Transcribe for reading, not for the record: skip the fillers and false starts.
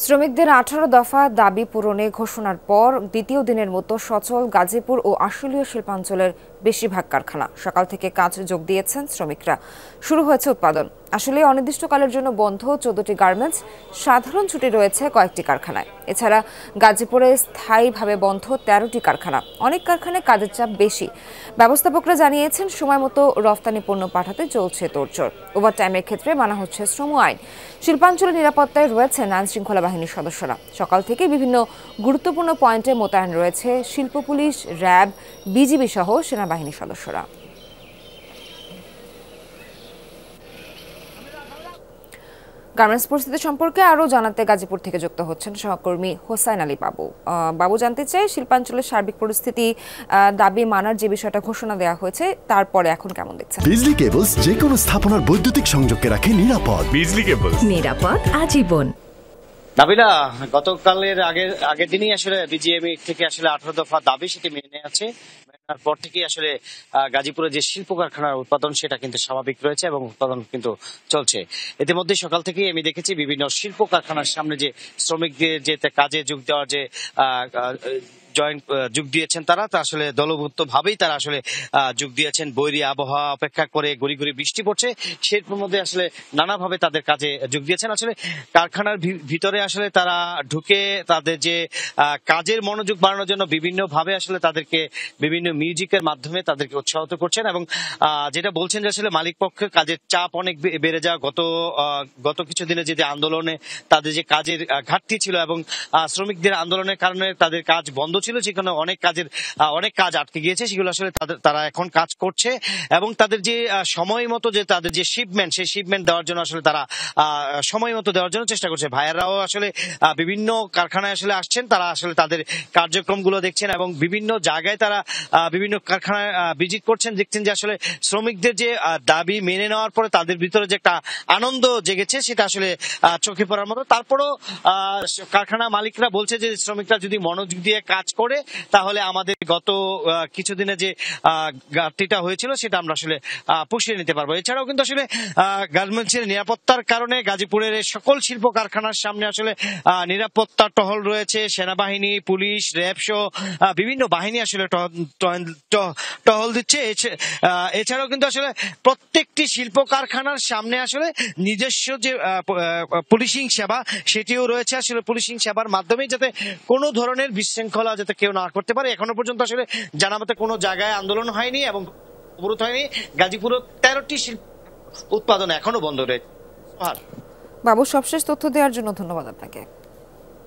শ্রমিকদের 18 দফা দাবি পূরণে ঘোষণার পর দ্বিতীয় দিনের মতো সচল গাজীপুর ও আশুলিয়া শিল্পাঞ্চলের বেশিরভাগ কারখানা। সকাল থেকে কাজ যোগ দিয়েছেন শ্রমিকরা। শুরু হয়েছে উৎপাদন। আসলে অনির্দিষ্টকালের জন্য বন্ধ 14টি গার্মেন্টস, সাধারণ ছুটি রয়েছে কয়েকটি কারখানায়। এছাড়া গাজীপুরে স্থায়ীভাবে বন্ধ 13টি কারখানা। অনেক কারখানায় কাজের চাপ বেশি। ব্যবস্থাপকরা জানিয়েছেন সময় মতো রফতানি পণ্য পাঠাতে চলছে তোড়জোড়। ওভারটাইমের ক্ষেত্রে মানা হচ্ছে শ্রম আইন। শিল্পাঞ্চলের নিরাপত্তায় রয়েছেন আইন শৃঙ্খলা বাহিনীর সদস্যরা। সকাল থেকে বিভিন্ন গুরুত্বপূর্ণ পয়েন্টে মোতায়েন রয়েছে শিল্প পুলিশ, র্যাব, বিজিবি সহ সেনাবাহিনীর সদস্যরা। গার্মেন্টস পরিস্থিতি সম্পর্কে আরও জানাতে গাজীপুর থেকে যুক্ত হচ্ছেন সহকর্মী হোসাইন আলী বাবু। বাবু, জানতে চাই শিল্পাঞ্চলের সার্বিক পরিস্থিতি, দাবি মানার যে বিষয়টা ঘোষণা দেওয়া হয়েছে তারপরে এখন কেমন দেখছেন? বিজলি কেবলস যে কোনো স্থাপনার বৈদ্যুতিক সংযোগকে রাখে নিরাপদ। বিজলি কেবলস, নিরাপদ আজীবন। নাবিলা, গতকালের আগের দিনই আসলে বিজিএমই থেকে আসলে 18 দফা দাবি সেটি মেনে আছে। তারপর থেকে আসলে গাজীপুরে যে শিল্প কারখানার উৎপাদন সেটা কিন্তু স্বাভাবিক রয়েছে এবং উৎপাদন কিন্তু চলছে। ইতিমধ্যে সকাল থেকেই আমি দেখেছি বিভিন্ন শিল্প কারখানার সামনে যে শ্রমিকদের যে কাজে যোগ দেওয়ার যে যোগ দিয়েছেন তারা তা আসলে দলবদ্ধ ভাবেই তারা আসলে যোগ দিয়েছেন। বৈরী আবহাওয়া অপেক্ষা করে গুড়ি গুড়ি বৃষ্টি পড়ছে, সেই মধ্যে আসলে নানাভাবে তাদের কাজে যোগ দিয়েছেন। আসলে কারখানার ভিতরে আসলে তারা ঢুকে তাদের যে কাজের মনোযোগ বাড়ানোর জন্য বিভিন্ন ভাবে আসলে তাদেরকে বিভিন্ন মিউজিকের মাধ্যমে তাদেরকে উৎসাহিত করছেন এবং যেটা বলছেন যে আসলে মালিক পক্ষের কাজের চাপ অনেক বেড়ে যাওয়া, গত কিছুদিনে যে আন্দোলনে তাদের যে কাজের ঘাটতি ছিল এবং শ্রমিকদের আন্দোলনের কারণে তাদের কাজ বন্ধ ছিল, সেখানে অনেক কাজ আটকে গিয়েছে, সেগুলো আসলে তারা এখন কাজ করছে এবং তাদের যে সময় মতো যে তাদের যে শিপমেন্ট, সেই শিপমেন্ট দেওয়ার জন্য আসলে তারা সময় মতো দেওয়ার জন্য চেষ্টা করছে। ভাইয়ারাও আসলে বিভিন্ন কারখানায় আসলে আসছেন, তারা আসলে তাদের কার্যক্রমগুলো দেখছেন এবং বিভিন্ন জায়গায় তারা বিভিন্ন কারখানায় ভিজিট করছেন, দেখছেন যে আসলে শ্রমিকদের যে দাবি মেনে নেওয়ার পরে তাদের ভিতরে যে একটা আনন্দ জেগেছে সেটা আসলে চোখে পড়ার মতো। তারপরও কারখানা মালিকরা বলছে যে শ্রমিকরা যদি মনোযোগ দিয়ে কাজ করে তাহলে আমাদের গত কিছুদিনে যে ঘাটতিটা হয়েছিল সেটা আমরা আসলে পুষিয়ে নিতে পারবো। এছাড়াও কিন্তু আসলে গার্মেন্টসের নিরাপত্তার কারণে গাজীপুরের সকল শিল্প কারখানার সামনে আসলে নিরাপত্তা টহল রয়েছে। সেনাবাহিনী, পুলিশ, র্যাব সহ বিভিন্ন বাহিনী আসলে টহল দিচ্ছে। এছাড়াও কিন্তু আসলে প্রত্যেকটি শিল্প কারখানার সামনে আসলে নিজস্ব যে পুলিশিং সেবা সেটিও রয়েছে। আসলে পুলিশিং সেবার মাধ্যমে যাতে কোনো ধরনের বিশৃঙ্খলা যাতে কেউ না করতে পারে। এখনো পর্যন্ত আসলে জানা মতে কোনো জায়গায় আন্দোলন হয়নি এবং অবরোধ হয়নি। গাজীপুরে 13টি শিল্প উৎপাদন এখনো বন্ধ রয়েছে। বাবু, সবশেষ তথ্য দেওয়ার জন্য ধন্যবাদ আপনাকে।